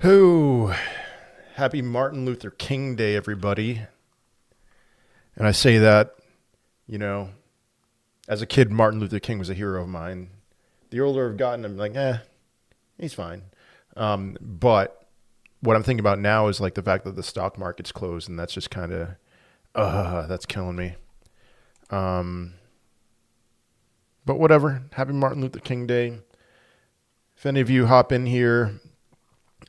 Who? Happy Martin Luther King Day, everybody. And I say that, you know, as a kid, Martin Luther King was a hero of mine. The older I've gotten, I'm like, he's fine. But what I'm thinking about now is like the fact that the stock market's closed, and that's just kind of, that's killing me. But whatever. Happy Martin Luther King Day. If any of you hop in here,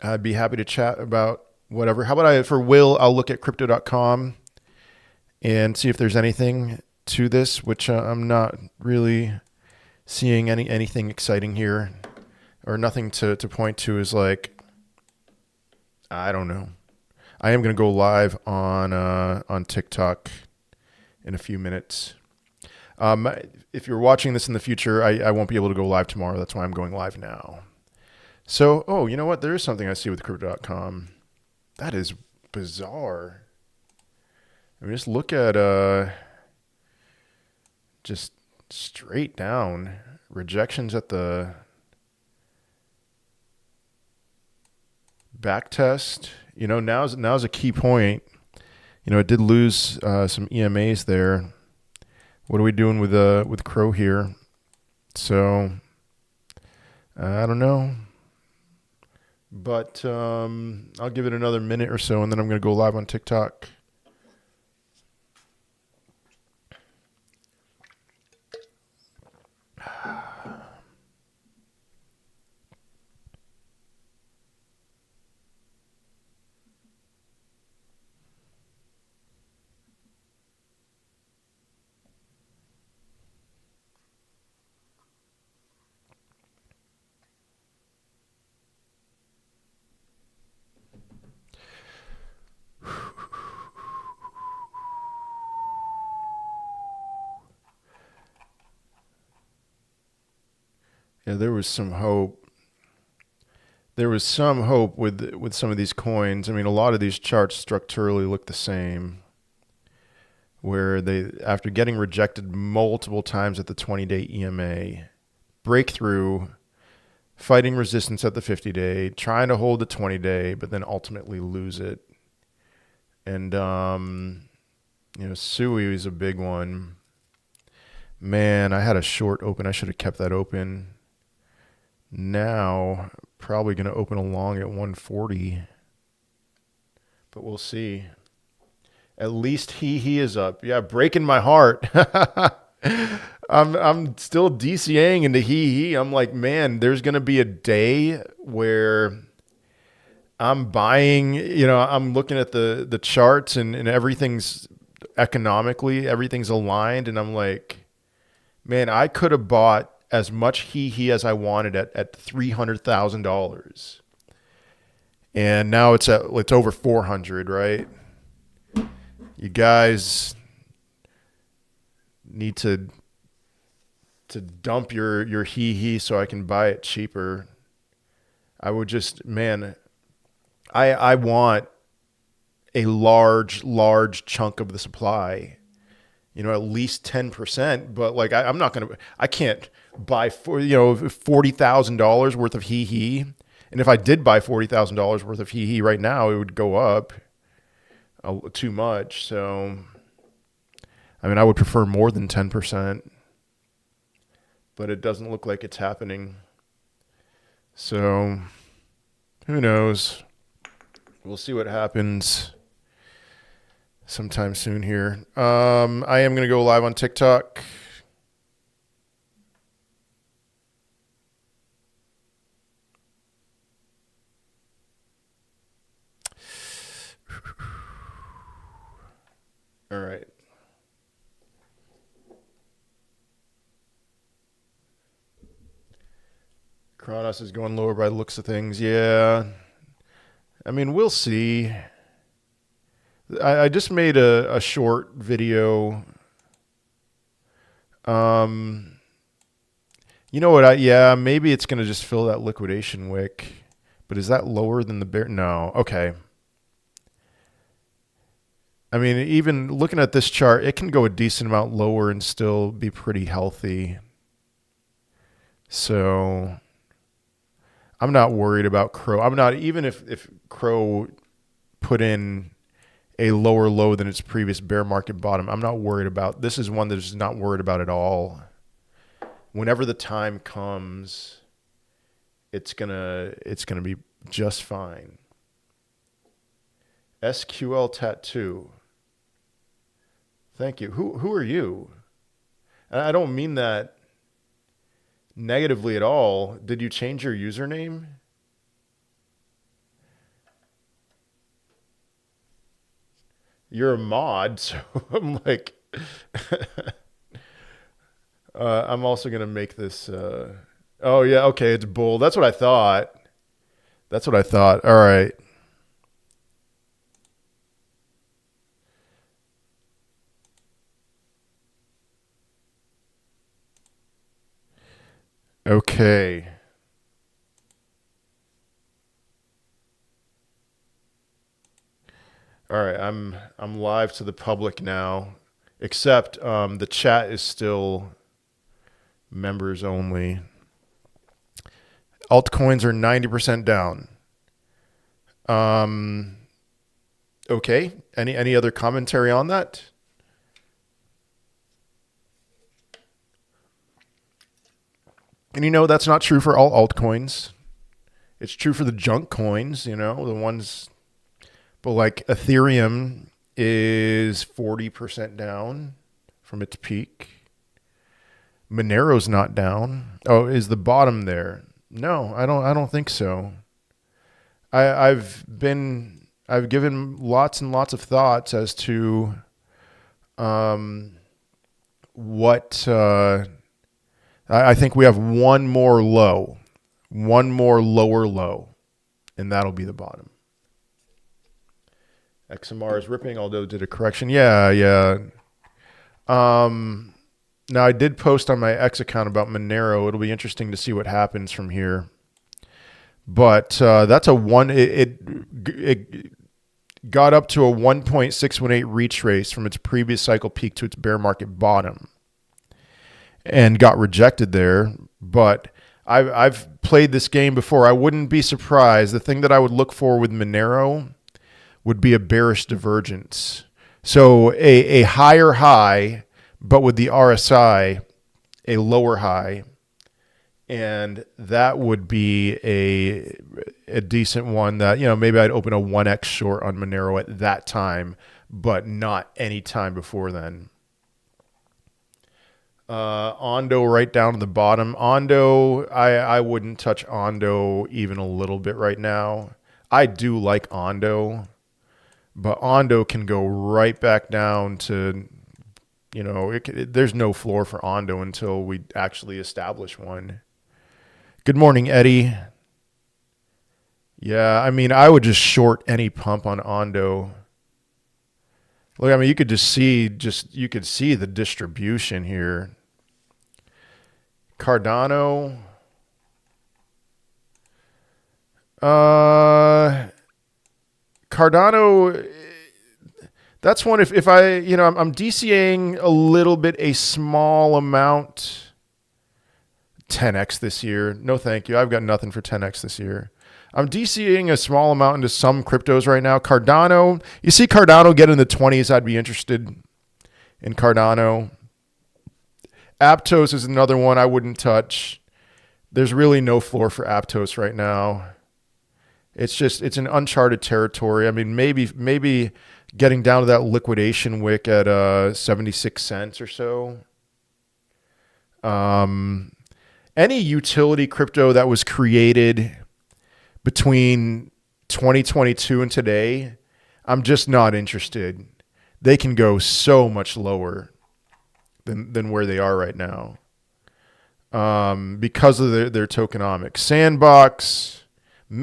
I'd be happy to chat about whatever. How about for Will, I'll look at crypto.com and see if there's anything to this, which I'm not really seeing anything exciting here, or nothing to point to is like, I don't know. I am going to go live on TikTok in a few minutes. If you're watching this in the future, I won't be able to go live tomorrow. That's why I'm going live now. So, you know what? There is something I see with crypto.com. That is bizarre. I mean, just look at just straight down rejections at the back test. You know, now's a key point. You know, it did lose some EMAs there. What are we doing with Crow here? So I don't know. But I'll give it another minute or so, and then I'm going to go live on TikTok. Yeah, there was some hope. There was some hope with some of these coins. I mean, a lot of these charts structurally look the same, where they, after getting rejected multiple times at the 20-day EMA, breakthrough, fighting resistance at the 50-day, trying to hold the 20-day, but then ultimately lose it. And, Sui is a big one. Man, I had a short open. I should have kept that open. Now, probably going to open along at 140. But we'll see. At least he is up. Yeah, breaking my heart. I'm still DCAing into HEEHEE. I'm like, man, there's going to be a day where I'm buying, I'm looking at the charts and everything's economically, everything's aligned. And I'm like, man, I could have bought as much HEEHEE as I wanted at $300,000. And now it's over 400, right? You guys need to dump your HEEHEE so I can buy it cheaper. I would just, man, I want a large chunk of the supply, at least 10%, but like, I can't buy $40,000 worth of HEEHEE. And if I did buy $40,000 worth of HEEHEE right now, it would go up too much. So, I mean, I would prefer more than 10%, but it doesn't look like it's happening. So who knows? We'll see what happens sometime soon here. I am going to go live on TikTok. All right. Kronos is going lower by the looks of things. Yeah. I mean, we'll see. I just made a short video. You know what? Maybe it's going to just fill that liquidation wick. But is that lower than the bear? No. Okay. I mean, even looking at this chart, it can go a decent amount lower and still be pretty healthy. So I'm not worried about Crow. I'm not, even if Crow put in a lower low than its previous bear market bottom, I'm not worried about. This is one that is not worried about at all. Whenever the time comes, it's gonna be just fine. SQL Tattoo. Thank you. Who are you? And I don't mean that negatively at all. Did you change your username? You're a mod, so I'm like, I'm also gonna make this. Oh yeah, okay, it's bull. That's what I thought. That's what I thought. All right. Okay. All right, I'm live to the public now, except the chat is still members only. Altcoins are 90% down. Okay. Any other commentary on that? And that's not true for all altcoins. It's true for the junk coins, the ones. But like Ethereum is 40% down from its peak. Monero's not down. Oh, is the bottom there? No, I don't think so. I've given lots and lots of thoughts as to what I think we have one more lower low, and that'll be the bottom. XMR is ripping, although it did a correction. Yeah. Now I did post on my X account about Monero. It'll be interesting to see what happens from here. But that's a one. It got up to a 1.618 reach race from its previous cycle peak to its bear market bottom, and got rejected there. But I've played this game before. I wouldn't be surprised. The thing that I would look for with Monero would be a bearish divergence. So a higher high, but with the RSI, a lower high. And that would be a decent one that, maybe I'd open a 1x short on Monero at that time, but not any time before then. Ondo right down to the bottom. Ondo, I wouldn't touch Ondo even a little bit right now. I do like Ondo, but Ondo can go right back down to, there's no floor for Ondo until we actually establish one. Good morning, Eddie. Yeah, I would just short any pump on Ondo. Look, you could see the distribution here. Cardano. Cardano, that's one if I'm DCAing a little bit, a small amount. 10x this year. No, thank you. I've got nothing for 10x this year. I'm DCing a small amount into some cryptos right now. Cardano, you see Cardano get in the 20s, I'd be interested in Cardano. Aptos is another one I wouldn't touch. There's really no floor for Aptos right now. It's an uncharted territory. Maybe getting down to that liquidation wick at 76 cents or so. Any utility crypto that was created between 2022 and today, I'm just not interested. They can go so much lower than where they are right now because of their tokenomics. Sandbox,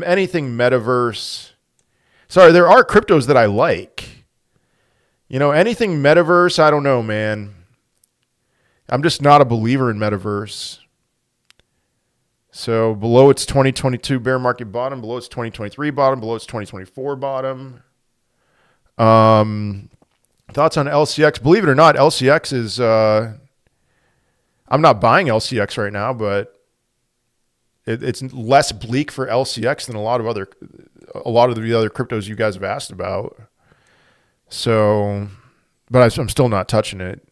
anything metaverse. Sorry, there are cryptos that I like. Anything metaverse, I don't know, man. I'm just not a believer in metaverse. So below its 2022 bear market bottom, below its 2023 bottom, below its 2024 bottom. Thoughts on LCX? Believe it or not, LCX is, I'm not buying LCX right now, but it's less bleak for LCX than a lot of the other cryptos you guys have asked about. So, but I'm still not touching it.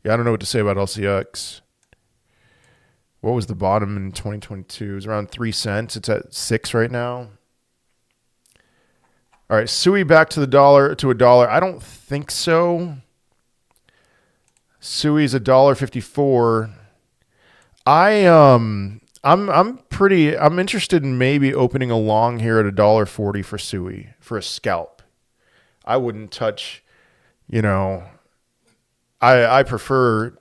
Yeah, I don't know what to say about LCX. What was the bottom in 2022? It was around 3 cents. It's at 6 right now. All right, SUI back to a dollar. I don't think so. SUI's $1.54. I'm interested in maybe opening a long here at $1.40 for SUI for a scalp. I wouldn't touch, I prefer,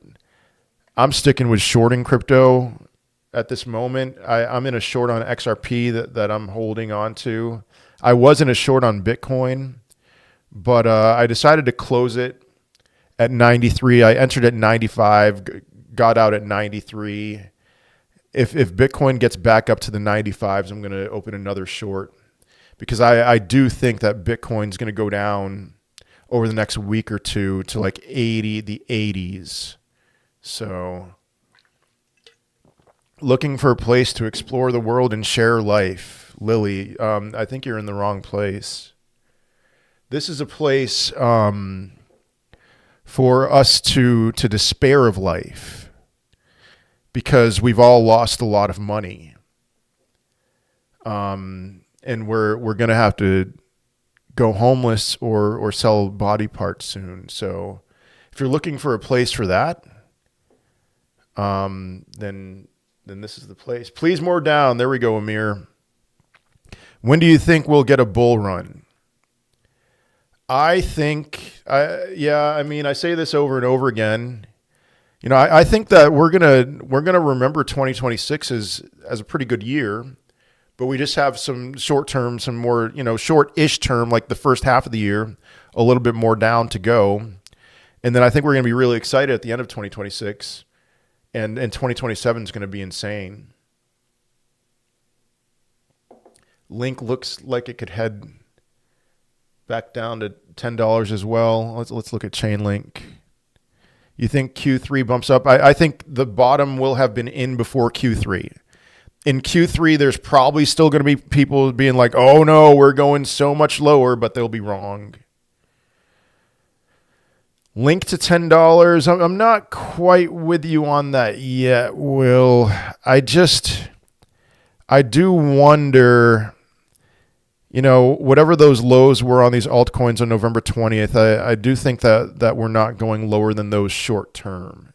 I'm sticking with shorting crypto at this moment. I'm in a short on XRP that I'm holding on to. I was in a short on Bitcoin, but I decided to close it at 93. I entered at 95, got out at 93. If Bitcoin gets back up to the 95s, I'm going to open another short because I do think that Bitcoin's going to go down over the next week or two to like the 80s. So looking for a place to explore the world and share life. Lily, I think you're in the wrong place. This is a place for us to despair of life because we've all lost a lot of money. And we're going to have to go homeless or sell body parts soon. So if you're looking for a place for that, then this is the place. Please more down. There we go, Amir. When do you think we'll get a bull run? I think, I say this over and over again. I think that we're gonna remember 2026 as a pretty good year, but we just have some short term, some more short-ish term, like the first half of the year, a little bit more down to go, and then I think we're gonna be really excited at the end of 2026, and 2027 is gonna be insane. Link looks like it could head back down to $10 as well. Let's look at Chainlink. You think Q3 bumps up? I think the bottom will have been in before Q3. In Q3, there's probably still going to be people being like, oh no, we're going so much lower, but they'll be wrong. Link to $10. I'm not quite with you on that yet, Will. I do wonder, whatever those lows were on these altcoins on November 20th, I do think that we're not going lower than those short term.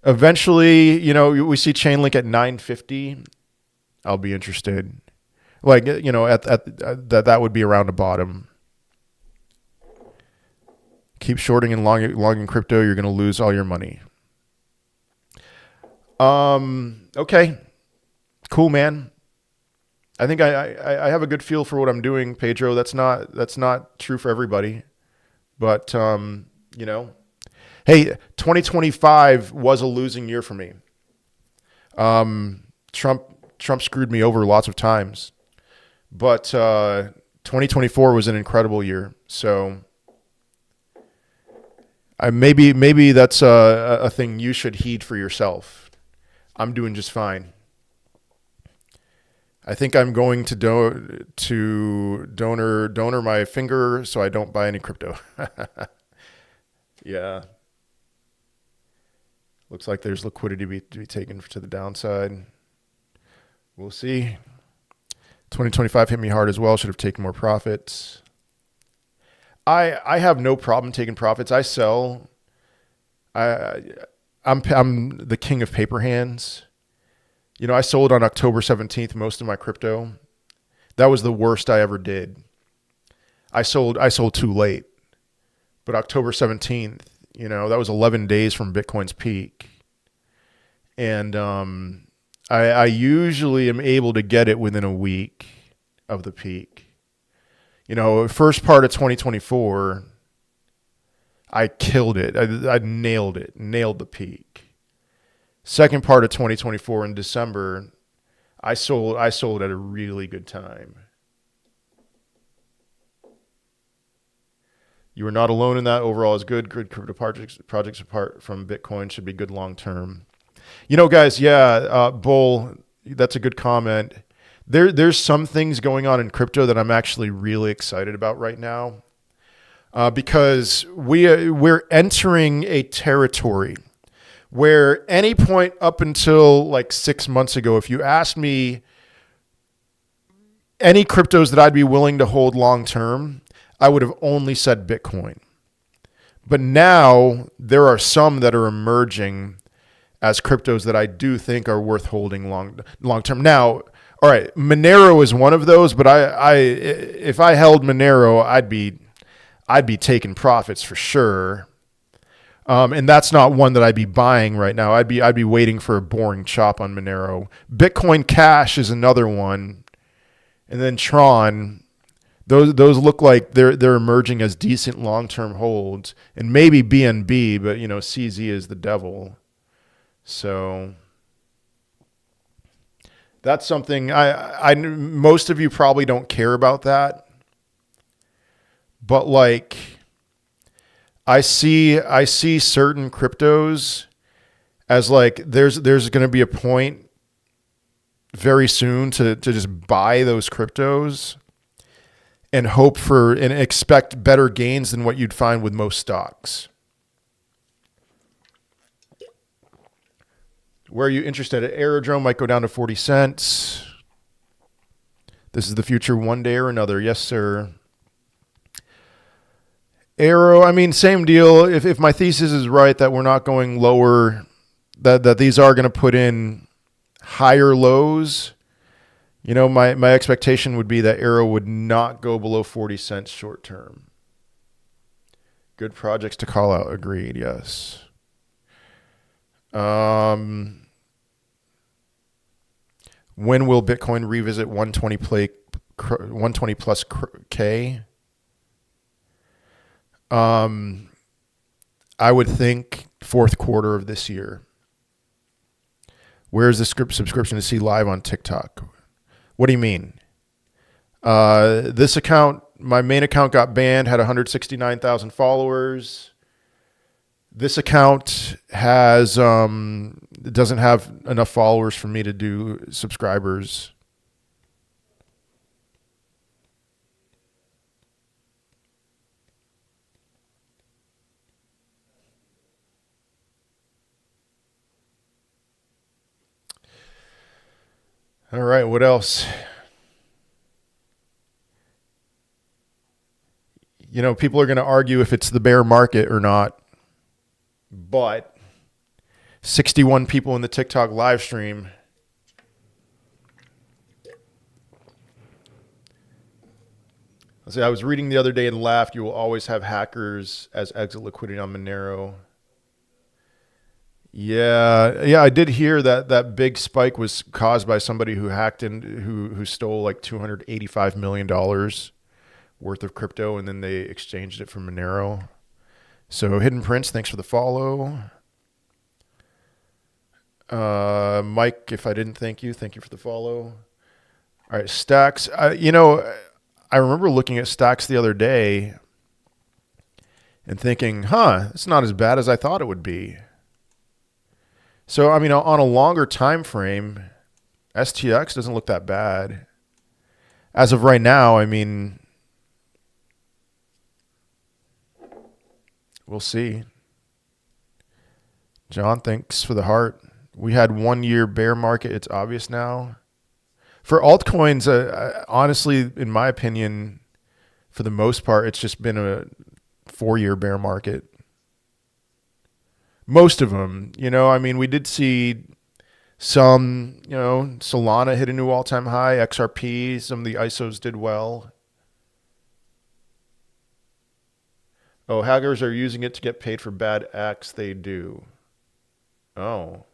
Eventually, we see Chainlink at 950. I'll be interested. Like, that would be around a bottom. Keep shorting and longing crypto, you're going to lose all your money. Okay. Cool, man. I think I have a good feel for what I'm doing, Pedro. That's not true for everybody, but hey, 2025 was a losing year for me. Trump screwed me over lots of times, but 2024 was an incredible year. So maybe that's a thing you should heed for yourself. I'm doing just fine. I think I'm going to donor my finger so I don't buy any crypto. Yeah. Looks like there's liquidity to be taken to the downside. We'll see. 2025 hit me hard as well. Should have taken more profits. I have no problem taking profits. I sell. I'm the king of paper hands. I sold on October 17th most of my crypto. That was the worst I ever did. I sold too late. But October 17th, that was 11 days from Bitcoin's peak. And I usually am able to get it within a week of the peak. First part of 2024, I killed it. I nailed it, nailed the peak. Second part of 2024 in December, I sold at a really good time. You are not alone in that. Overall is good. Good crypto projects apart from Bitcoin should be good long term. Guys, Bull, that's a good comment. There's some things going on in crypto that I'm actually really excited about right now, because we're entering a territory where any point up until like 6 months ago, if you asked me any cryptos that I'd be willing to hold long term, I would have only said Bitcoin. But now there are some that are emerging as cryptos that I do think are worth holding long term. Now, all right, Monero is one of those, but if I held Monero, I'd be taking profits for sure. And that's not one that I'd be buying right now. I'd be waiting for a boring chop on Monero. Bitcoin Cash is another one. And then Tron, those look like they're emerging as decent long-term holds, and maybe BNB, but CZ is the devil. So that's something I most of you probably don't care about that, but like I see certain cryptos as like there's going to be a point very soon to just buy those cryptos and hope for and expect better gains than what you'd find with most stocks. Where are you interested? Aerodrome might go down to 40 cents. This is the future one day or another. Yes, sir. Arrow, I mean, same deal. If my thesis is right that we're not going lower, that these are going to put in higher lows, my expectation would be that Arrow would not go below 40 cents short term. Good projects to call out. Agreed. Yes. When will Bitcoin revisit 120 plus K? I would think fourth quarter of this year. Where's the subscription to see live on TikTok? What do you mean? This account, my main account got banned, had 169,000 followers. This account doesn't have enough followers for me to do subscribers. All right, what else? People are going to argue if it's the bear market or not, but 61 people in the TikTok live stream. I was reading the other day and laughed. You will always have hackers as exit liquidity on Monero. Yeah, I did hear that big spike was caused by somebody who hacked in, who stole like $285 million worth of crypto, and then they exchanged it for Monero. So Hidden Prince, thanks for the follow. Mike, if I didn't thank you for the follow. All right, Stacks. I remember looking at Stacks the other day and thinking, it's not as bad as I thought it would be. So, I mean, on a longer time frame, STX doesn't look that bad. As of right now, I mean, we'll see. John, thanks for the heart. We had 1 year bear market. It's obvious now. For altcoins, honestly, in my opinion, for the most part, it's just been a 4-year bear market. Most of them, I mean, we did see some, Solana hit a new all-time high, XRP, some of the ISOs did well. Oh, hackers are using it to get paid for bad acts they do. Oh,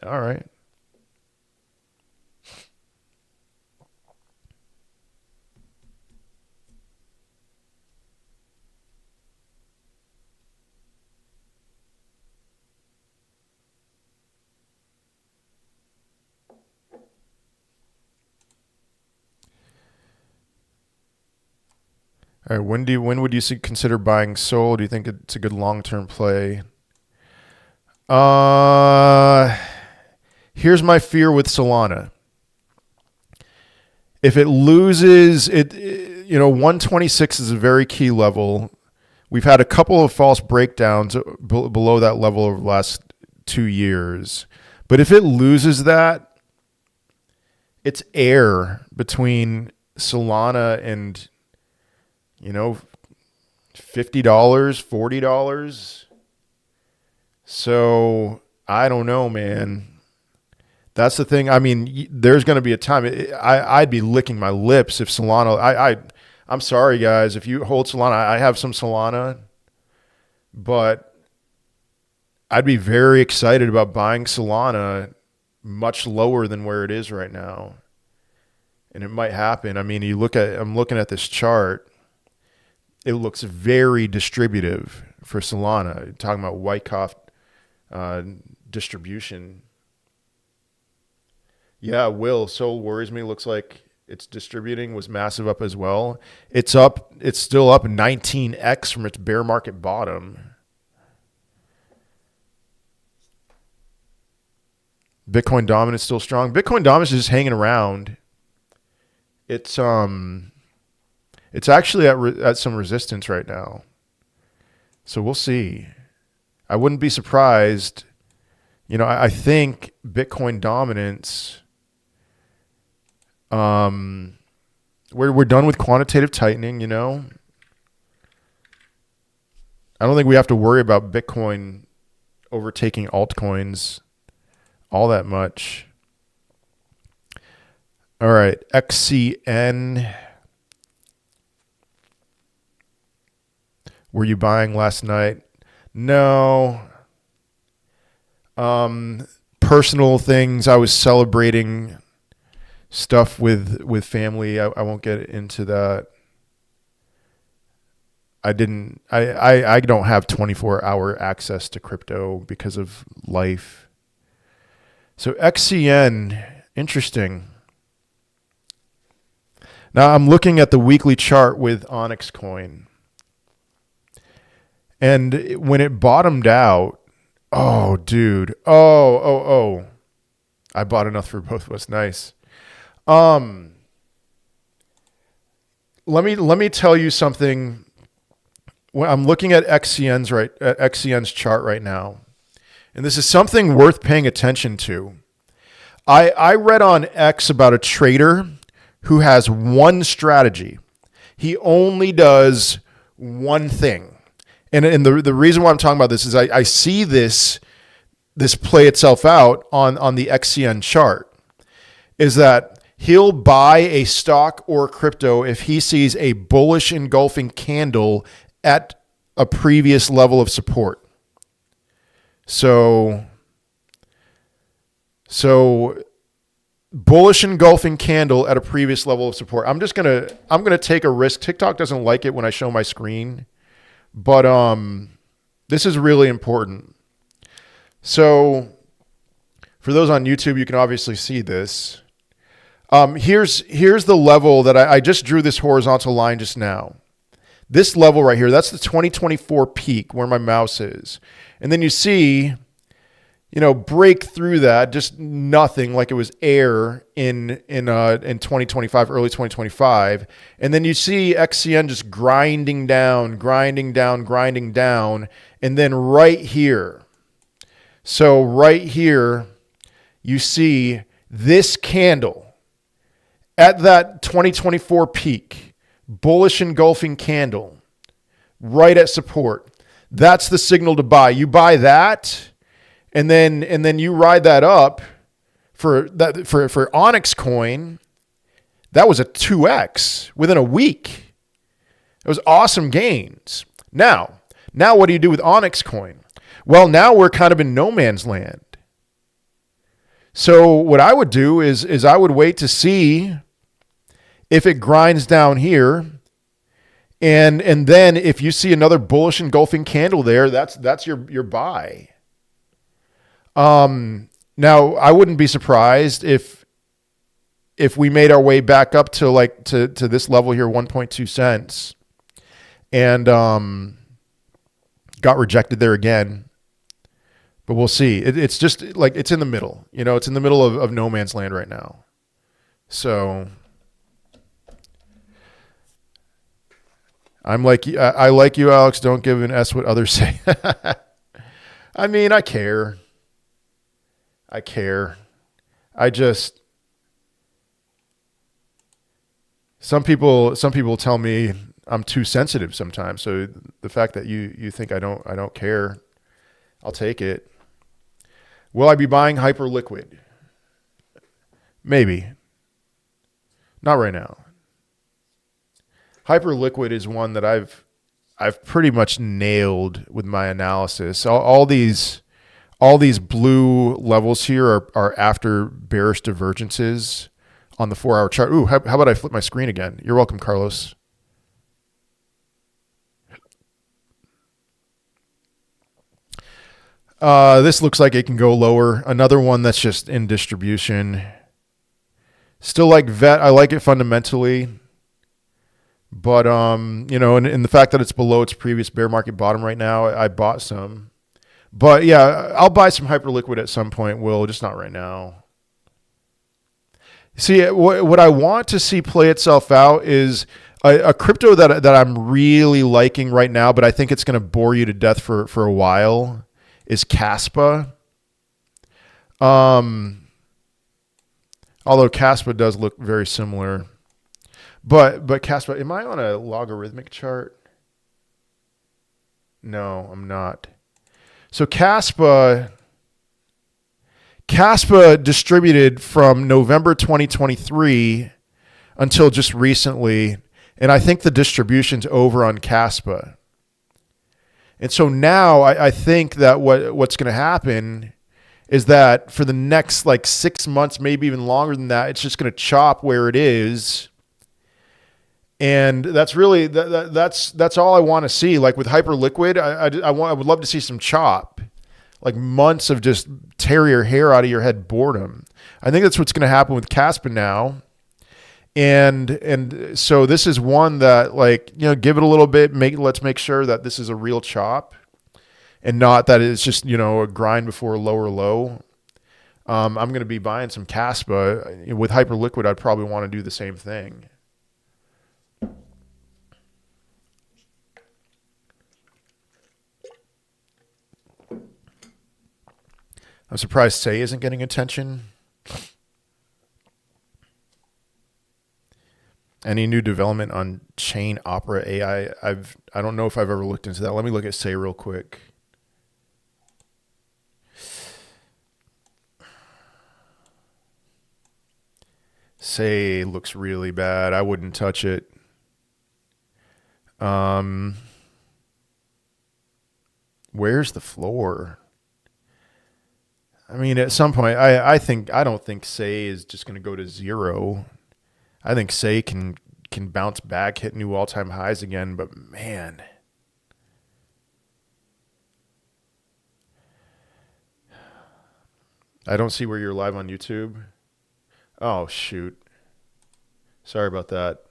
all right. All right, when would you consider buying Sol? Do you think it's a good long-term play? here's my fear with Solana. If it loses it, 126 is a very key level. We've had a couple of false breakdowns below that level over the last 2 years. But if it loses that, it's air between Solana and, $50, $40. So I don't know, man. That's the thing. I mean, there's going to be a time. I'd be licking my lips if Solana. I'm sorry, guys. If you hold Solana, I have some Solana, but I'd be very excited about buying Solana much lower than where it is right now, and it might happen. I mean, I'm looking at this chart. It looks very distributive for Solana. You're talking about Wyckoff distribution. Yeah, Will, Soul worries me. Looks like it's distributing, was massive up as well. It's still up 19x from its bear market bottom. Bitcoin dominance still strong. Bitcoin dominance is just hanging around. It's actually at some resistance right now. So we'll see. I wouldn't be surprised. I think Bitcoin dominance. We're done with quantitative tightening, I don't think we have to worry about Bitcoin overtaking altcoins all that much. All right, XCN. Were you buying last night? No. Personal things. I was celebrating stuff with family. I won't get into that. I don't have 24-hour access to crypto because of life. So XCN, interesting. Now I'm looking at the weekly chart with Onyx Coin. And when it bottomed out, oh dude. Oh. I bought enough for both of us. Nice. Let me tell you something. When I'm looking at XCN's chart right now, and this is something worth paying attention to. I read on X about a trader who has one strategy. He only does one thing. And the reason why I'm talking about this is I see this play itself out on the XCN chart, is that he'll buy a stock or crypto if he sees a bullish engulfing candle at a previous level of support. So bullish engulfing candle at a previous level of support. I'm gonna take a risk. TikTok doesn't like it when I show my screen, but this is really important. So for those on YouTube, you can obviously see this. Here's the level that I just drew this horizontal line just now. This level right here, that's the 2024 peak where my mouse is. And then you see, break through that, just nothing, like it was air in 2025, early 2025. And then you see XCN just grinding down. And then right here. So right here, you see this candle at that 2024 peak, bullish engulfing candle, right at support. That's the signal to buy. You buy that, and then you ride that up for Onyx Coin. That was a 2x within a week. It was awesome gains. Now what do you do with Onyx Coin? Well, now we're kind of in no man's land. So what I would do is I would wait to see if it grinds down here, and then if you see another bullish engulfing candle there, that's your buy. Now I wouldn't be surprised if we made our way back up to this level here, 1.2 cents, and got rejected there again. But we'll see. It's just like it's in the middle. It's in the middle of no man's land right now. So I'm like, I like you, Alex. Don't give an S what others say. I mean, I care. I care. I just, some people tell me I'm too sensitive sometimes. So the fact that you think I don't care, I'll take it. Will I be buying Hyperliquid? Maybe. Not right now. Hyperliquid is one that I've pretty much nailed with my analysis. All these blue levels here are after bearish divergences on the 4-hour chart. Ooh, how about I flip my screen again? You're welcome, Carlos. This looks like it can go lower. Another one that's just in distribution. Still like VET. I like it fundamentally. But, and the fact that it's below its previous bear market bottom right now, I bought some. But, yeah, I'll buy some Hyperliquid at some point, Will, just not right now. See, what I want to see play itself out is a crypto that I'm really liking right now, but I think it's going to bore you to death for a while, is Caspa. Although Caspa does look very similar. But Caspa, am I on a logarithmic chart? No, I'm not. So Caspa distributed from November 2023 until just recently, and I think the distribution's over on Caspa. And so now I think that what's going to happen is that for the next like 6 months, maybe even longer than that, it's just going to chop where it is. And that's really that's all I want to see. Like with Hyperliquid, I would love to see some chop, like months of just tear your hair out of your head boredom. I think that's what's going to happen with Caspa now. And so this is one that, like, give it a little bit. Let's make sure that this is a real chop, and not that it's just a grind before a lower low. I'm going to be buying some Caspa with Hyperliquid. I'd probably want to do the same thing. I'm surprised Say isn't getting attention. Any new development on Chain Opera AI? I don't know if I've ever looked into that. Let me look at Say real quick. Say looks really bad. I wouldn't touch it. Where's the floor? I mean, at some point, I don't think Say is just going to go to zero. I think Say can bounce back, hit new all-time highs again, but man. I don't see where you're live on YouTube. Oh, shoot. Sorry about that.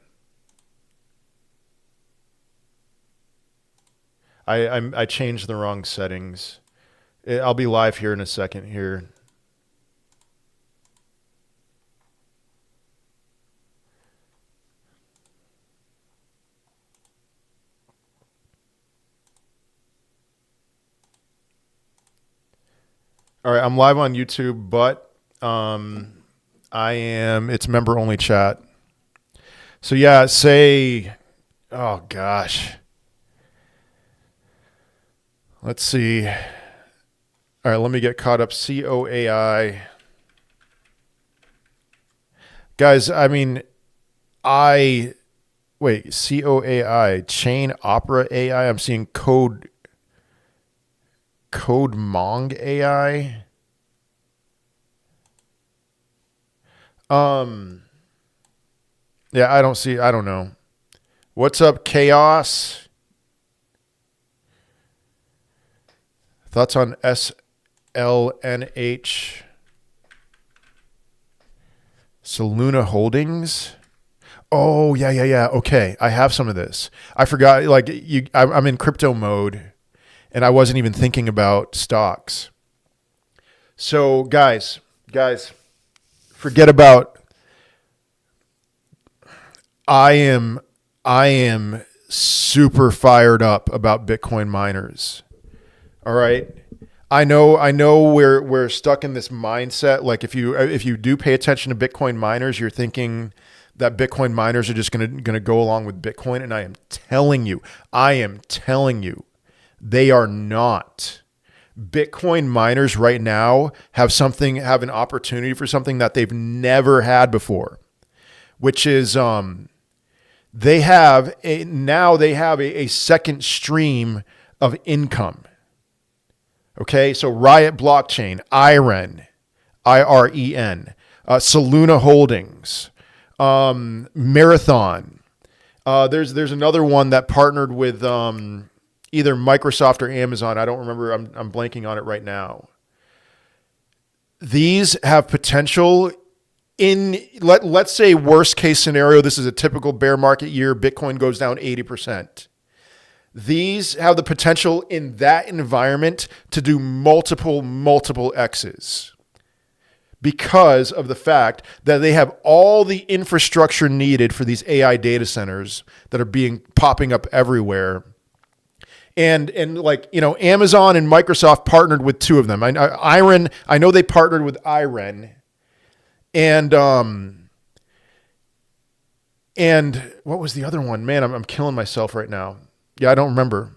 I changed the wrong settings. I'll be live here in a second here. All right, I'm live on YouTube, but it's member only chat. So yeah, Say, oh gosh. Let's see. All right, let me get caught up. COAI. Guys, I mean, COAI, Chain Opera AI. I'm seeing Code Mong AI. Yeah, I don't know. What's up, Chaos? Thoughts on SLNH? Soluna Holdings? Oh, yeah. Okay, I have some of this. I forgot, I'm in crypto mode, and I wasn't even thinking about stocks. So guys, forget about. I am super fired up about Bitcoin miners. All right. I know we're stuck in this mindset. Like if you do pay attention to Bitcoin miners, you're thinking that Bitcoin miners are just gonna go along with Bitcoin. And I am telling you, they are not. Bitcoin miners right now have an opportunity for something that they've never had before, which is they have a second stream of income. Okay, so Riot Blockchain, IREN, IREN, Soluna Holdings, Marathon. There's another one that partnered with either Microsoft or Amazon. I don't remember. I'm blanking on it right now. These have potential let's say worst case scenario. This is a typical bear market year. Bitcoin goes down 80%. These have the potential in that environment to do multiple X's because of the fact that they have all the infrastructure needed for these AI data centers that are popping up everywhere. And like, Amazon and Microsoft partnered with two of them. IREN, I know they partnered with IREN. And what was the other one? Man, I'm killing myself right now. Yeah, I don't remember.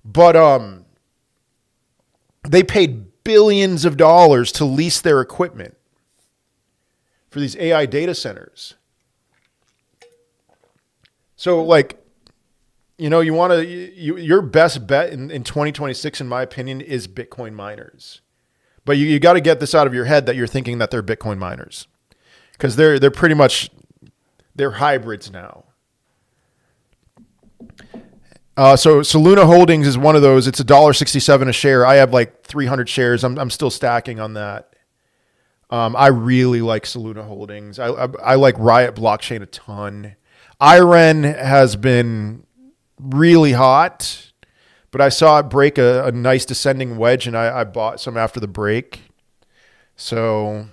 But they paid billions of dollars to lease their equipment for these AI data centers. So like, your best bet in 2026, in my opinion, is Bitcoin miners. But you got to get this out of your head that you're thinking that they're Bitcoin miners, because they're pretty much, they're hybrids now. So Soluna Holdings is one of those. It's $1.67 a share. I have like 300 shares. I'm still stacking on that. I really like Soluna Holdings. I like Riot Blockchain a ton. IREN has been really hot, but I saw it break a nice descending wedge, and I bought some after the break. So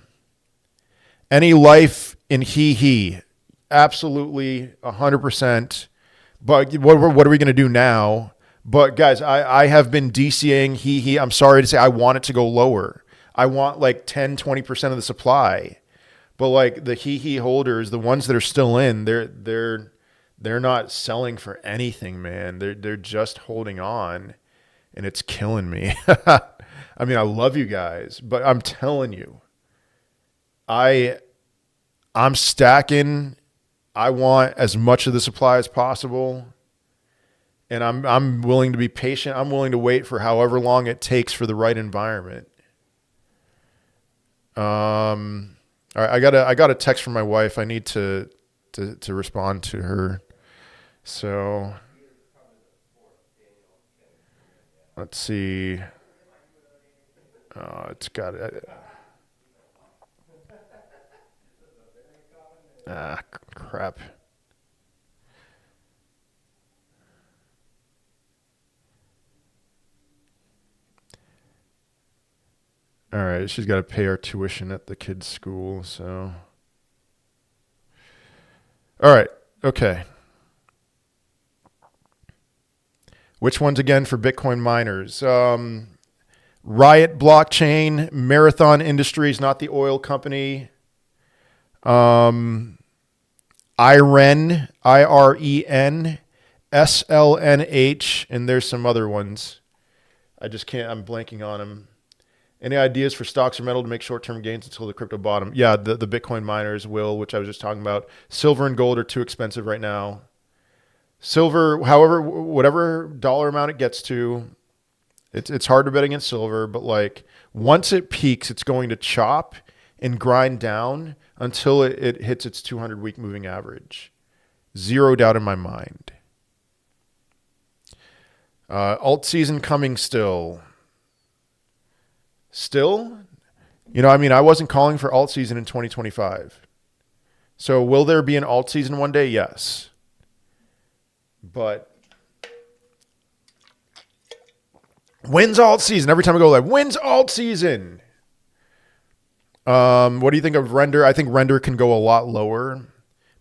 any life in HEEHEE, absolutely 100%. But what are we going to do now? But guys, I have been DCAing HEEHEE. I'm sorry to say, I want it to go lower. I want like 10, 20% of the supply. But like the HEEHEE holders, the ones that are still in, they're not selling for anything, man. They're just holding on, and it's killing me. I mean, I love you guys, but I'm telling you, I'm stacking. I want as much of the supply as possible, and I'm willing to be patient. I'm willing to wait for however long it takes for the right environment. All right, I got a text from my wife. I need to respond to her. So let's see. It's got it. Crap. All right, she's got to pay our tuition at the kids' school, so. All right, okay. Which ones again for Bitcoin miners? Riot Blockchain, Marathon Industries, not the oil company. IREN, IREN, SLNH, and there's some other ones. I'm blanking on them. Any ideas for stocks or metal to make short-term gains until the crypto bottom? Yeah, the Bitcoin miners will, which I was just talking about. Silver and gold are too expensive right now. Silver, however, whatever dollar amount it gets to, it's hard to bet against silver, but like once it peaks, it's going to chop and grind down until it hits its 200-week moving average. Zero doubt in my mind. Alt season coming still. Still? I wasn't calling for alt season in 2025. So will there be an alt season one day? Yes. But when's alt season? Every time I go live, when's alt season? What do you think of Render? I think Render can go a lot lower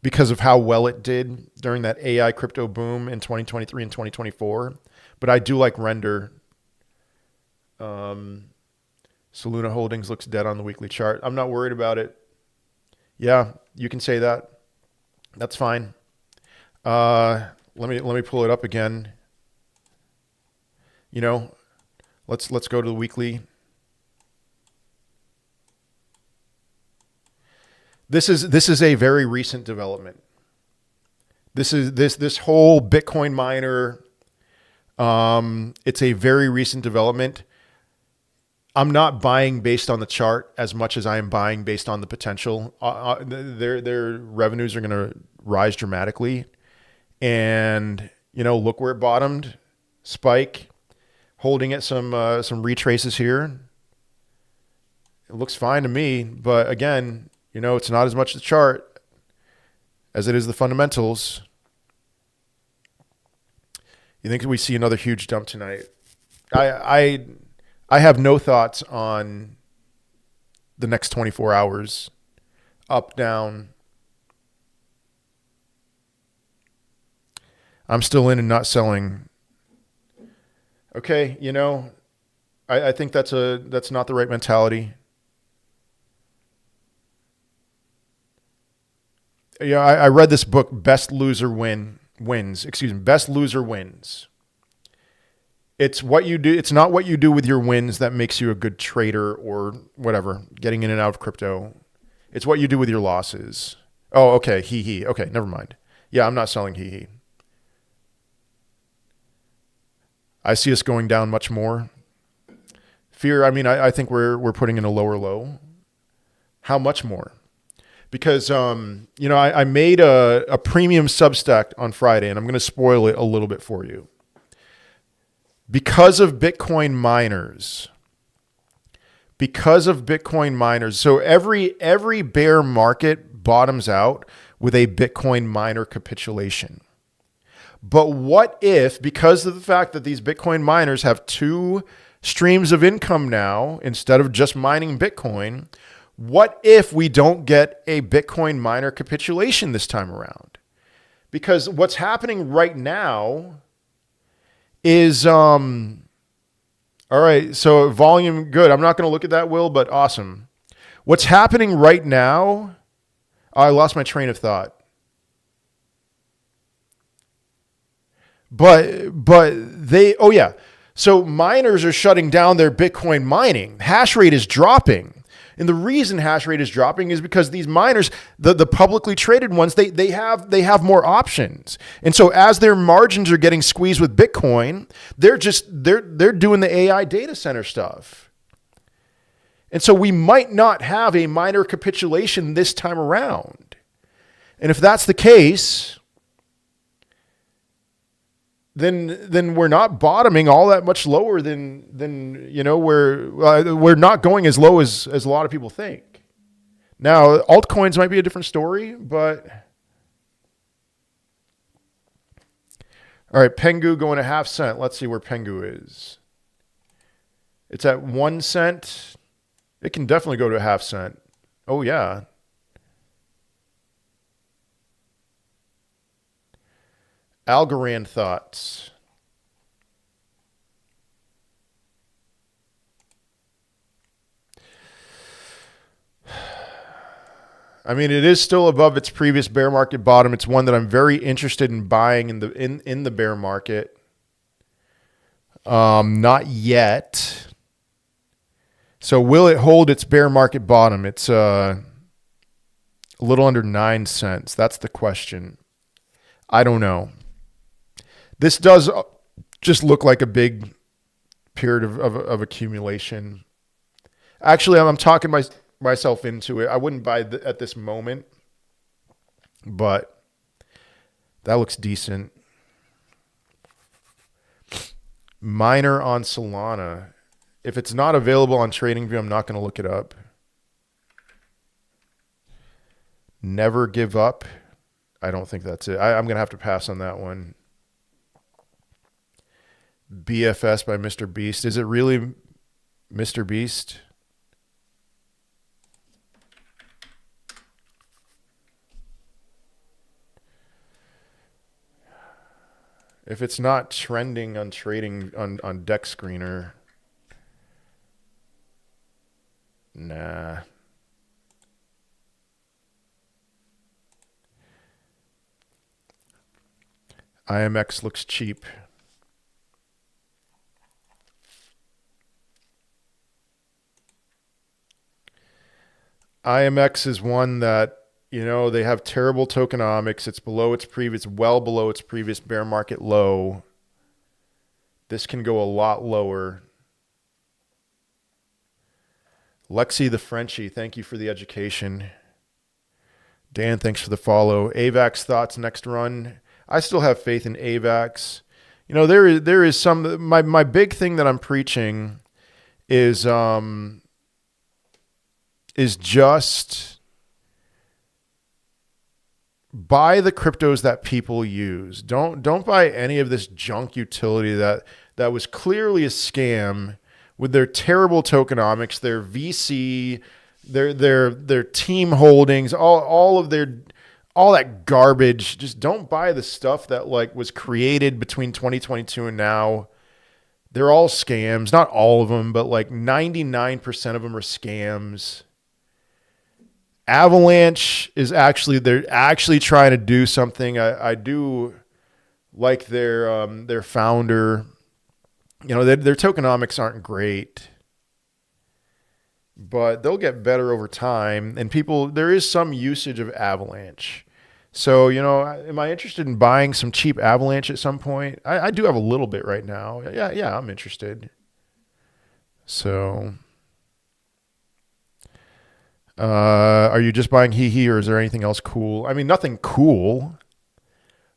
because of how well it did during that AI crypto boom in 2023 and 2024. But I do like Render. Soluna Holdings looks dead on the weekly chart. I'm not worried about it. Yeah, you can say that. That's fine. Let me pull it up again. You know, let's go to the weekly. This is a very recent development. This whole Bitcoin miner. It's a very recent development. I'm not buying based on the chart as much as I am buying based on the potential. Their revenues are going to rise dramatically, and look where it bottomed, spike, holding at some retraces here. It looks fine to me, but again, it's not as much the chart as it is the fundamentals. You think we see another huge dump tonight? I have no thoughts on the next 24 hours. Up, down. I'm still in and not selling. Okay, I think that's not the right mentality. Yeah, I read this book, Best Loser Wins. Best Loser Wins. It's what you do. It's not what you do with your wins that makes you a good trader or whatever, getting in and out of crypto. It's what you do with your losses. Oh, okay. HEEHEE. Okay, never mind. Yeah, I'm not selling HEEHEE. I see us going down much more. Fear, I think we're putting in a lower low. How much more? Because, I made a premium Substack on Friday, and I'm going to spoil it a little bit for you. Because of Bitcoin miners. So every bear market bottoms out with a Bitcoin miner capitulation. But what if, because of the fact that these Bitcoin miners have two streams of income now, instead of just mining Bitcoin, what if we don't get a Bitcoin miner capitulation this time around? Because what's happening right now is, all right, so volume, good. I'm not going to look at that, Will, but awesome. What's happening right now, I lost my train of thought. But so miners are shutting down their Bitcoin mining. Hash rate is dropping. And the reason hash rate is dropping is because these miners, the publicly traded ones, they have more options. And so as their margins are getting squeezed with Bitcoin, they're doing the AI data center stuff. And so we might not have a miner capitulation this time around. And if that's the case, then we're not bottoming all that much lower than we're not going as low as a lot of people think. Now, altcoins might be a different story, but all right, Pengu going to half cent. Let's see where Pengu is. It's at 1 cent. It can definitely go to a half cent. Oh yeah. Algorand thoughts. It is still above its previous bear market bottom. It's one that I'm very interested in buying in the bear market. Not yet. So will it hold its bear market bottom? It's a little under 9 cents. That's the question. I don't know. This does just look like a big period of accumulation. Actually, I'm talking myself into it. I wouldn't buy at this moment, but that looks decent. Miner on Solana. If it's not available on TradingView, I'm not going to look it up. Never give up. I don't think that's it. I'm going to have to pass on that one. BFS by Mr. Beast. Is it really Mr. Beast? If it's not trending on trading on Dex Screener, nah. IMX looks cheap. IMX is one that, you know, they have terrible tokenomics. It's below its previous, well below its previous bear market low. This can go a lot lower. Lexi the Frenchie, thank you for the education. Dan, thanks for the follow. AVAX thoughts next run. I still have faith in AVAX. You know, there is some, my big thing that I'm preaching is just buy the cryptos that people use. Don't buy any of this junk utility that was clearly a scam with their terrible tokenomics, their VC, their team holdings, all that garbage. Just don't buy the stuff that like was created between 2022 and now. They're all scams. Not all of them, but like 99% of them are scams. Avalanche is they're actually trying to do something. I do like their founder. You know, their tokenomics aren't great, but they'll get better over time. And there is some usage of Avalanche. So, you know, am I interested in buying some cheap Avalanche at some point? I do have a little bit right now. Yeah, I'm interested. So, are you just buying HEEHEE or is there anything else cool? I mean, nothing cool.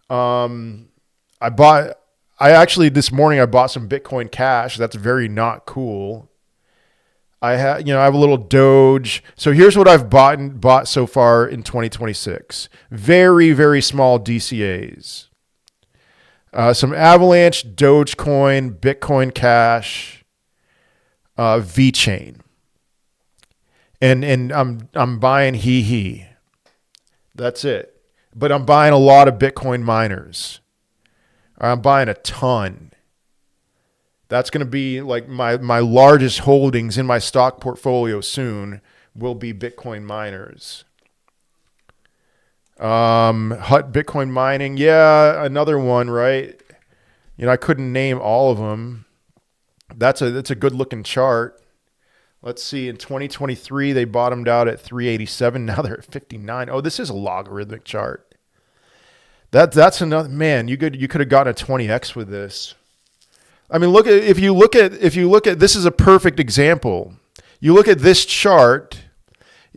This morning I bought some Bitcoin Cash. That's very not cool. I have a little Doge. So here's what I've bought so far in 2026. Very, very small DCAs. Some Avalanche, Dogecoin, Bitcoin Cash, VeChain. And I'm buying HEEHEE. That's it. But I'm buying a lot of Bitcoin miners. I'm buying a ton. That's going to be like my largest holdings in my stock portfolio soon will be Bitcoin miners. Hut Bitcoin mining. Yeah, another one, right? You know, I couldn't name all of them. That's a good looking chart. Let's see. In 2023, they bottomed out at 387. Now they're at 59. Oh, this is a logarithmic chart. That's another, man, you could have gotten a 20x with this. I mean, if you look at this is a perfect example. You look at this chart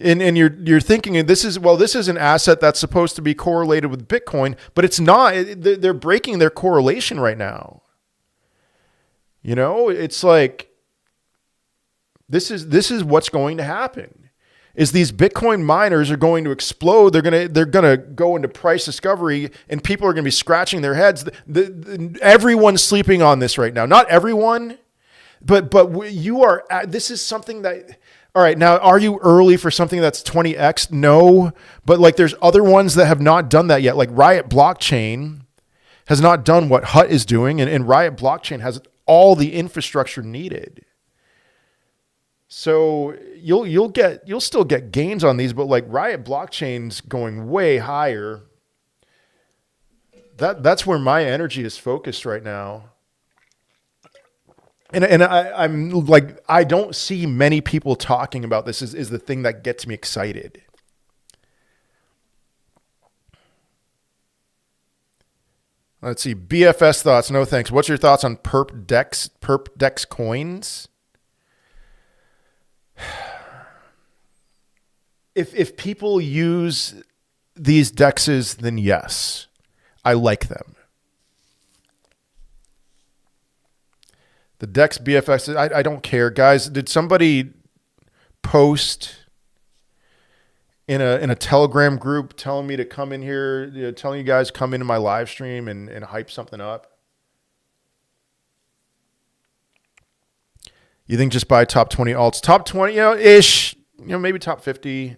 and you're thinking this is an asset that's supposed to be correlated with Bitcoin, but it's not. They're breaking their correlation right now. You know, it's like this is what's going to happen. Is these Bitcoin miners are going to explode. They're gonna go into price discovery, and people are gonna be scratching their heads. Everyone's sleeping on this right now. Not everyone, but you are. This is something that. All right, now are you early for something that's 20x? No, but like there's other ones that have not done that yet. Like Riot Blockchain has not done what Hut is doing, and Riot Blockchain has all the infrastructure needed. So you'll still get gains on these, but like Riot Blockchain's going way higher. That's where my energy is focused right now. And I'm like, I don't see many people talking about this is the thing that gets me excited. Let's see. BFS thoughts. No thanks. What's your thoughts on perp dex coins? If people use these dexes, then yes, I like them. The Dex BFX, I don't care, guys. Did somebody post in a Telegram group telling me to come in here, telling you guys come into my live stream and hype something up? You think just buy top 20 alts? Top 20, ish, maybe top 50.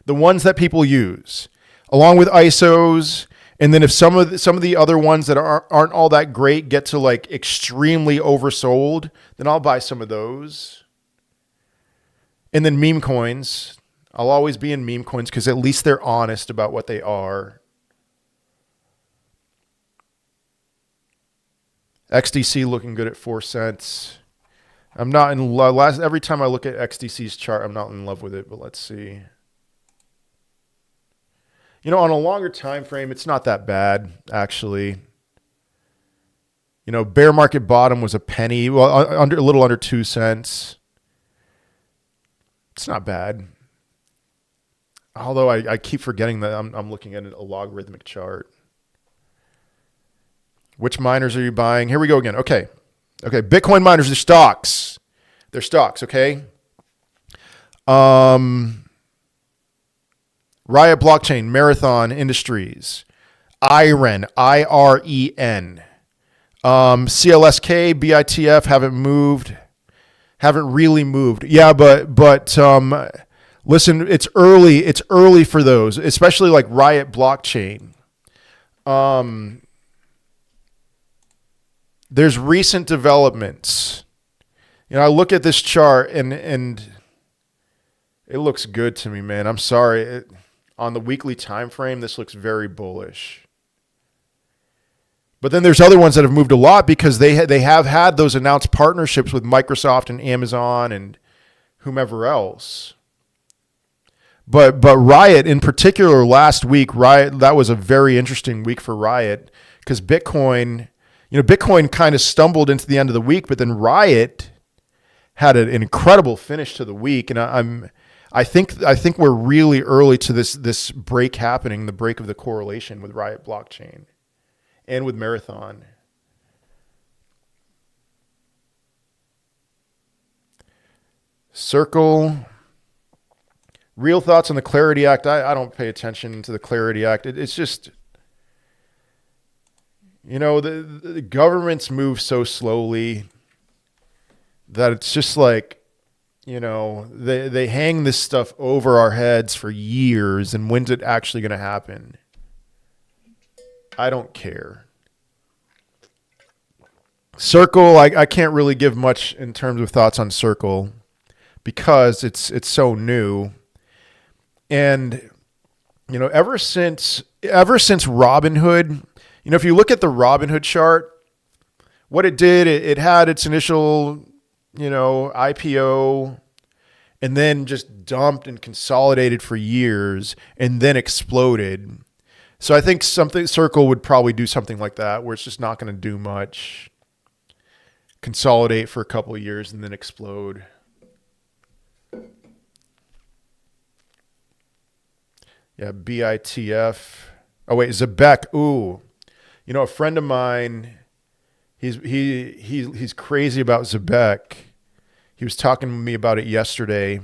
The ones that people use, along with ISOs And then if some of the other ones that aren't all that great get to like extremely oversold, then I'll buy some of those. And then meme coins. I'll always be in meme coins because at least they're honest about what they are. XDC looking good at 4 cents. I'm not in love. Every time I look at XDC's chart, I'm not in love with it, but let's see. You know, on a longer time frame, it's not that bad, actually. You know, bear market bottom was a penny, well, a little under 2 cents. It's not bad. Although I keep forgetting that I'm looking at a logarithmic chart. Which miners are you buying? Here we go again. Okay. Bitcoin miners are stocks. They're stocks, okay? Riot Blockchain, Marathon Industries, IREN, IREN, CLSK, BITF haven't really moved. Yeah, but listen, it's early. It's early for those, especially like Riot Blockchain. There's recent developments. You know, I look at this chart and it looks good to me, man. I'm sorry. On the weekly time frame, this looks very bullish. But then there's other ones that have moved a lot because they have had those announced partnerships with Microsoft and Amazon and whomever else. But Riot in particular last week, that was a very interesting week for Riot because Bitcoin kind of stumbled into the end of the week, but then Riot had an incredible finish to the week, and I think we're really early to this break happening, the break of the correlation with Riot Blockchain and with Marathon. Circle. Real thoughts on the Clarity Act. I don't pay attention to the Clarity Act. It's just, you know, the governments move so slowly that it's just like, you know, they hang this stuff over our heads for years, and when's it actually going to happen? I don't care. Circle, I can't really give much in terms of thoughts on Circle because it's so new. And, you know, ever since Robinhood, you know, if you look at the Robinhood chart, what it did, it had its initial, you know, IPO and then just dumped and consolidated for years and then exploded. So I think Circle would probably do something like that where it's just not going to do much, consolidate for a couple of years and then explode. Yeah, BITF. Oh wait, Zebek. Ooh, you know, a friend of mine, he's crazy about Zebek. He was talking to me about it yesterday,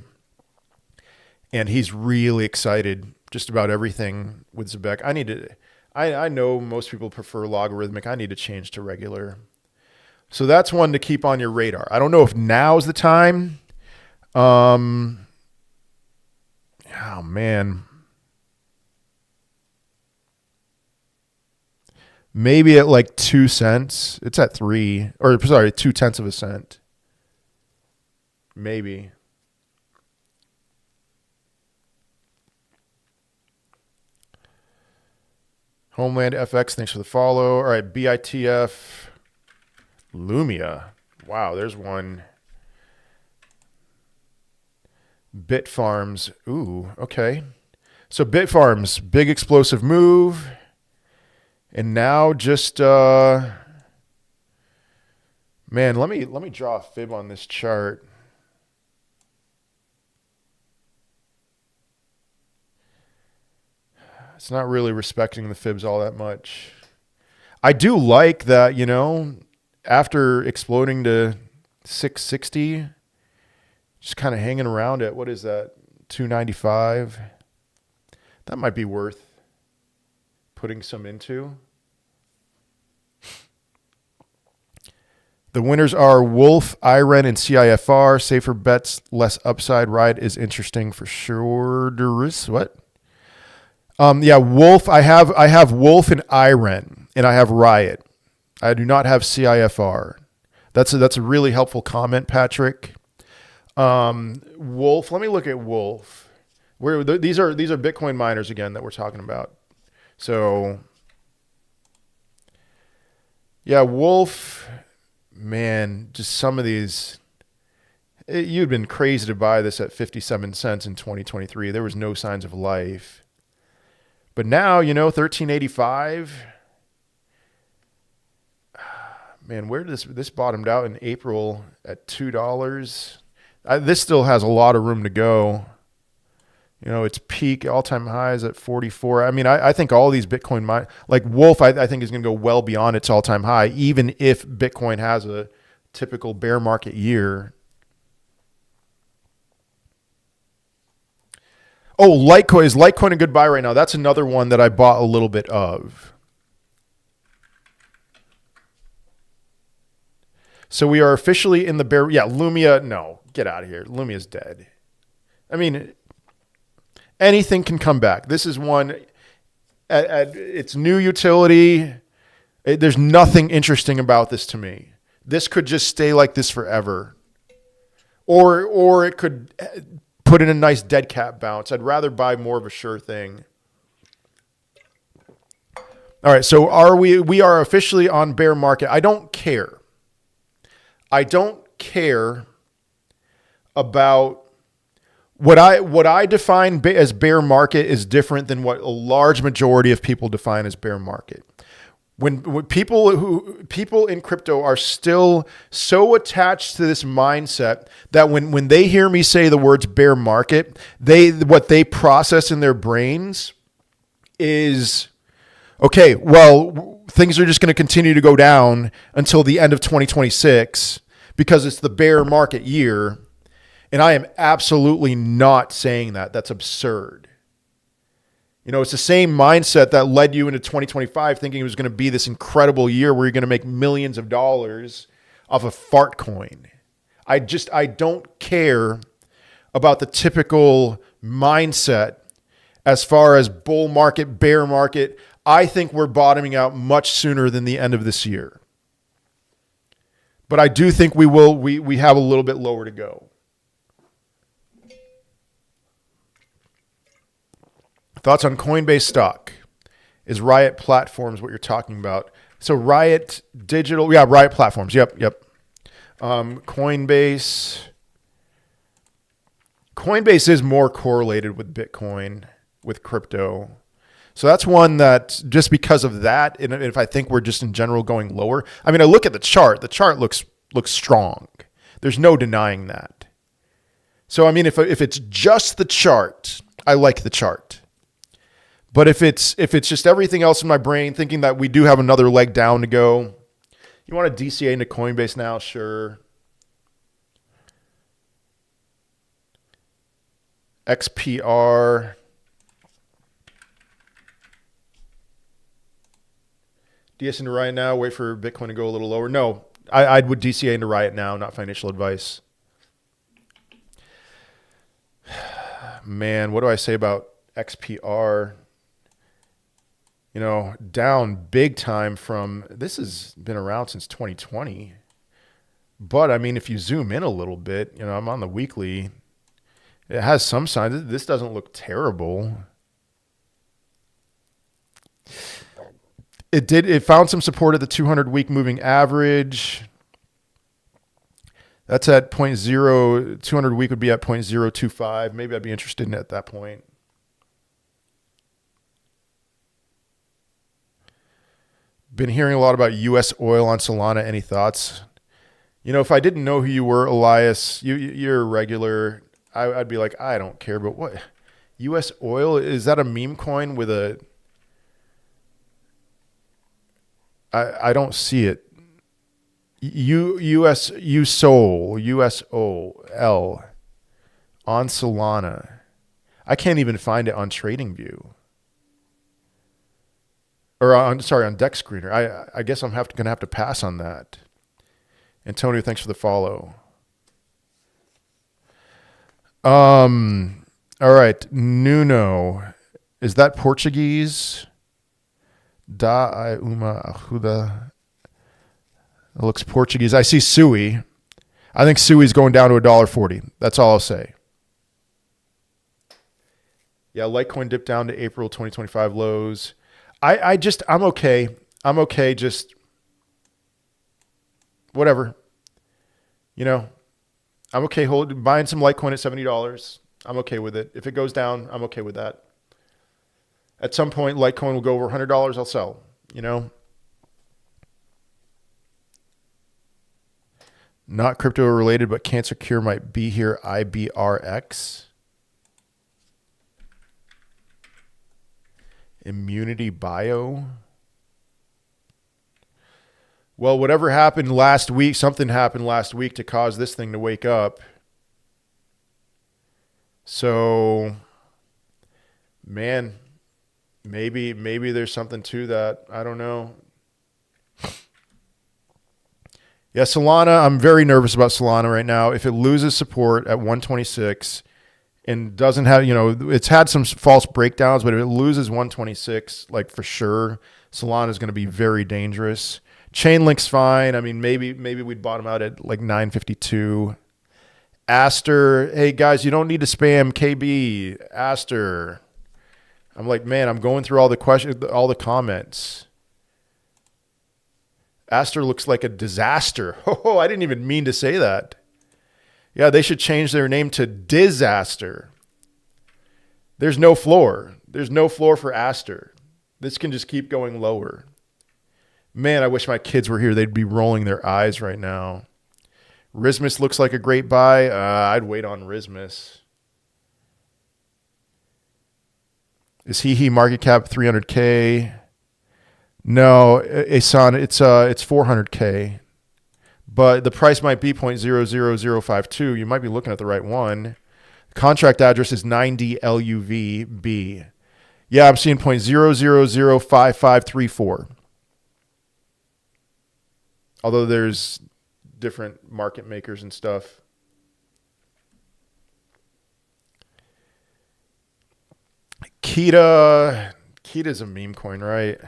and he's really excited just about everything with Zebek. I know most people prefer logarithmic. I need to change to regular. So that's one to keep on your radar. I don't know if now's the time. Oh man. Maybe at like 2 cents. It's at 0.2 of a cent. Maybe. Homeland FX, thanks for the follow. All right, BITF. Lumia. Wow, there's one. Bitfarms. Ooh, okay. So Bitfarms, big explosive move. And now just man, let me draw a fib on this chart. It's not really respecting the fibs all that much. I do like that, you know, after exploding to 660, just kind of hanging around at, what is that, 295? That might be worth putting some into. The winners are Wolf, IREN, and CIFR. Safer bets, less upside. Ride is interesting for sure. What? Yeah, Wolf. I have Wolf and IREN, and I have Riot. I do not have CIFR. That's a really helpful comment, Patrick. Wolf. Let me look at Wolf. These are Bitcoin miners again that we're talking about. So yeah, Wolf. Man, just some of these. You'd been crazy to buy this at 57 cents in 2023. There was no signs of life. But now, 1385. Man, where did this bottomed out in April at $2? This still has a lot of room to go. Its peak all-time highs at 44. I mean, I think all these Bitcoin like Wolf, I think is going to go well beyond its all-time high, even if Bitcoin has a typical bear market year. Oh, Litecoin. Is Litecoin a good buy right now? That's another one that I bought a little bit of. So we are officially in the bear. Yeah, Lumia. No, get out of here. Lumia's dead. I mean, anything can come back. This is one at its new utility. There's nothing interesting about this to me. This could just stay like this forever. Or it could put in a nice dead cat bounce. I'd rather buy more of a sure thing. All right, so we are officially on bear market. I don't care. I don't care about what I define as bear market is different than what a large majority of people define as bear market. When people in crypto are still so attached to this mindset that when they hear me say the words bear market, what they process in their brains is, okay, well, things are just going to continue to go down until the end of 2026 because it's the bear market year. And I am absolutely not saying that. That's absurd. It's the same mindset that led you into 2025 thinking it was going to be this incredible year where you're going to make millions of dollars off a fart coin. I don't care about the typical mindset as far as bull market, bear market. I think we're bottoming out much sooner than the end of this year. But I do think we have a little bit lower to go. Thoughts on Coinbase stock? Is Riot Platforms what you're talking about? So Riot Digital, yeah, Riot Platforms. Yep. Coinbase is more correlated with Bitcoin, with crypto. So that's one that just because of that, and if I think we're just in general going lower, I mean, I look at the chart. The chart looks strong. There's no denying that. So I mean, if it's just the chart, I like the chart. But if it's just everything else in my brain, thinking that we do have another leg down to go, you want to DCA into Coinbase now? Sure. XPR. DS into Riot now. Wait for Bitcoin to go a little lower. No, I would DCA into Riot now, not financial advice. Man, what do I say about XPR? Down big time from, this has been around since 2020. But I mean, if you zoom in a little bit, I'm on the weekly. It has some signs. This doesn't look terrible. It found some support at the 200-week moving average. That's at 0.0, 200-week would be at 0.025. Maybe I'd be interested in it at that point. Been hearing a lot about U.S. oil on Solana. Any thoughts? If I didn't know who you were, Elias, you're a regular, I'd be like, I don't care. But what? U.S. oil? Is that a meme coin with a... I don't see it. USOL on Solana. I can't even find it on TradingView. Or on Deck Screener. I guess I'm going to have to pass on that. Antonio, thanks for the follow. All right, Nuno. Is that Portuguese? Da uma ajuda. It looks Portuguese. I see Sui. I think Sui's going down to $1.40. That's all I'll say. Yeah, Litecoin dipped down to April 2025 lows. I'm okay. I'm okay. Just whatever. You know, I'm okay buying some Litecoin at $70. I'm okay with it. If it goes down, I'm okay with that. At some point, Litecoin will go over $100. I'll sell, you know. Not crypto related, but cancer cure might be here. IBRX. Immunity Bio. Well, whatever happened last week, something happened last week to cause this thing to wake up. So, man, maybe there's something to that. I don't know. Yeah, Solana, I'm very nervous about Solana right now. If it loses support at 126 and doesn't have, it's had some false breakdowns, but if it loses 126, like for sure, Solana is going to be very dangerous. Chainlink's fine. I mean, maybe we'd bottom out at like 952. Aster, hey guys, you don't need to spam KB. Aster. I'm like, man, I'm going through all the questions, all the comments. Aster looks like a disaster. Oh, I didn't even mean to say that. Yeah, they should change their name to Disaster. There's no floor. There's no floor for Aster. This can just keep going lower. Man, I wish my kids were here. They'd be rolling their eyes right now. Rismus looks like a great buy. I'd wait on Rismus. Is HEEHEE market cap 300K? No, Asan, it's 400K. But the price might be 0.00052. You might be looking at the right one. Contract address is 90LUVB. Yeah, I'm seeing 0.0005534. Although there's different market makers and stuff. Kita's a meme coin, right?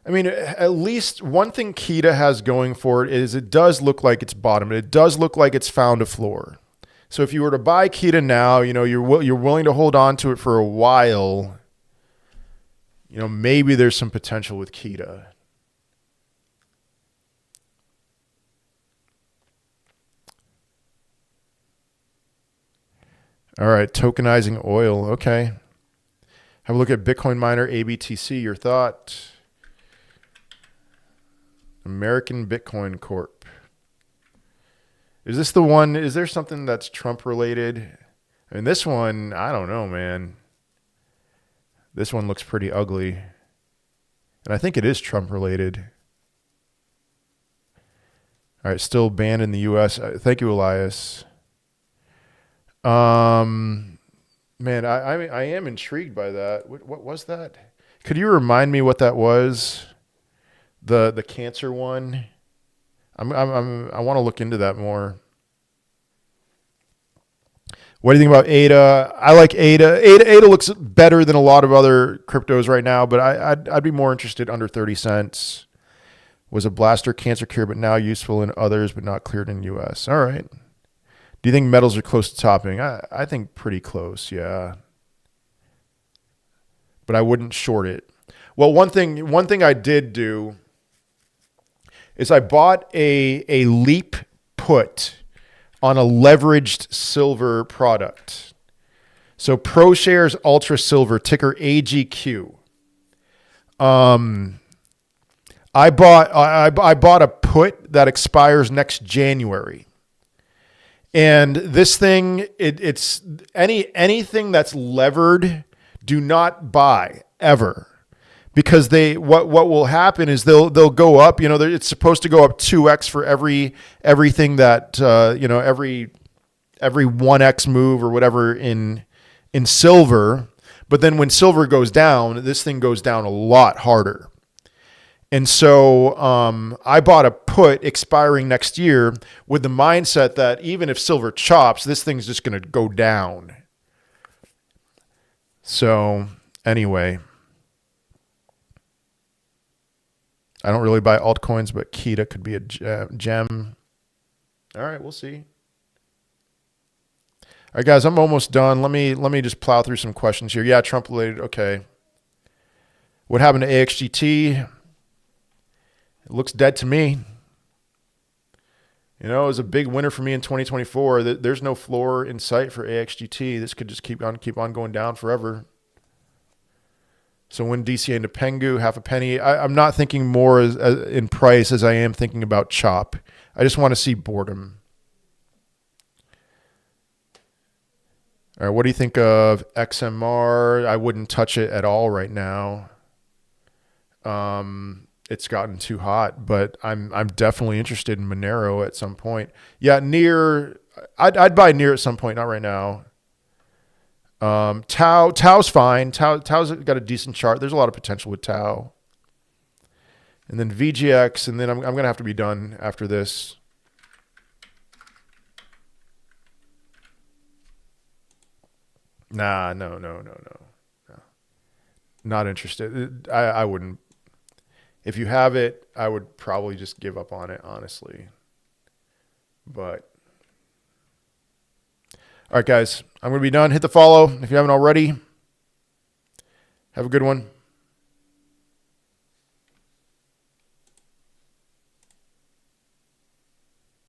I mean, at least one thing Kita has going for it is it does look like it's bottomed. It does look like it's found a floor. So if you were to buy Kita now, you're willing to hold on to it for a while. Maybe there's some potential with Kita. All right, tokenizing oil. Okay. Have a look at Bitcoin miner ABTC. Your thought? American Bitcoin Corp. Is this the one? Is there something that's Trump related? I mean, this one, I don't know, man. This one looks pretty ugly. And I think it is Trump related. All right, still banned in the US. Thank you, Elias. Man, I am intrigued by that. What was that? Could you remind me what that was? The cancer one. I want to look into that more. What do you think about ADA? I like ADA. ADA looks better than a lot of other cryptos right now, but I'd be more interested under 30 cents. Was a blaster cancer cure, but now useful in others, but not cleared in US. All right. Do you think metals are close to topping? I think pretty close, yeah. But I wouldn't short it. Well, one thing I did do is I bought a Leap put on a leveraged silver product. So ProShares Ultra Silver, ticker AGQ. I bought a put that expires next January. And this thing, it's anything that's levered, do not buy ever. Because what will happen is they'll go up. It's supposed to go up 2x for everything that every 1x move or whatever in silver. But then when silver goes down, this thing goes down a lot harder. And so I bought a put expiring next year with the mindset that even if silver chops, this thing's just going to go down. So anyway, I don't really buy altcoins, but Kita could be a gem. All right, we'll see. All right, guys, I'm almost done. Let me just plow through some questions here. Yeah, Trump related. Okay. What happened to AXGT? It looks dead to me. You know, it was a big winner for me in 2024. There's no floor in sight for AXGT. This could just keep on going down forever. So when DCA into Pengu, half a penny. I'm not thinking more as in price as I am thinking about chop. I just want to see boredom. All right, what do you think of XMR? I wouldn't touch it at all right now. It's gotten too hot, but I'm definitely interested in Monero at some point. Yeah, near. I'd buy near at some point, not right now. Tau's fine. Tau's got a decent chart. There's a lot of potential with Tau. And then VGX, and then I'm gonna have to be done after this. Nah, no. Not interested. I wouldn't. If you have it, I would probably just give up on it, honestly. But all right, guys, I'm going to be done. Hit the follow if you haven't already. Have a good one.